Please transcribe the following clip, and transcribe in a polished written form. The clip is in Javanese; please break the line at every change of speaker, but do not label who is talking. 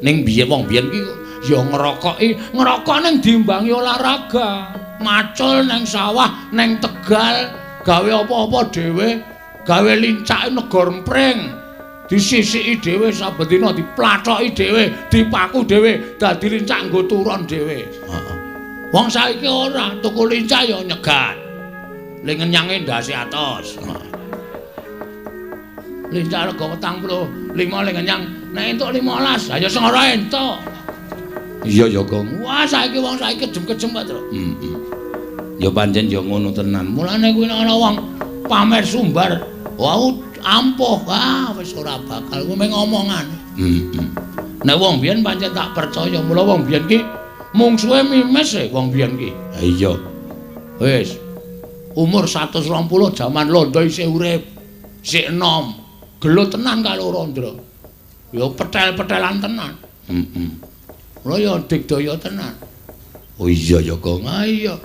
Ning biyen wong biyen ki ya ngerokok ning diimbangi olahraga. Macul ning sawah, ning Tegal, gawe apa-apa dhewe, gawe lincake negor empring. Disisiki dhewe saben dina, diplathoki dhewe, dipaku dhewe, dadi lincak nggo turon dhewe. Heeh. Wong saiki ora, tuku lincak ya nyegat. Ling ngenyange ndase atos. Lincak rega 45 ling ngenyang nek entuk 15 ha ya sing ora entuk. Iya ya Gong. Wah saiki wong saiki kejem-kejem kok, Tru. Ya pancen ya ngono tenan. Mulane kuwi ana wong pamer sumbar, wau ampuh. Wah wis ora bakal kuwi mung omongan. Nek wong biyen pancen tak percaya, mula wong biyen ki mungsuhe mimis wong biyen ki. Ha iya. Wis umur 120 jaman londo isih urip. Sik enom. Gelut tenan karo Randra. Ya petel-petelan tenan. Lha ya digdaya tenan. Oh iya ya Gong. Ah iya.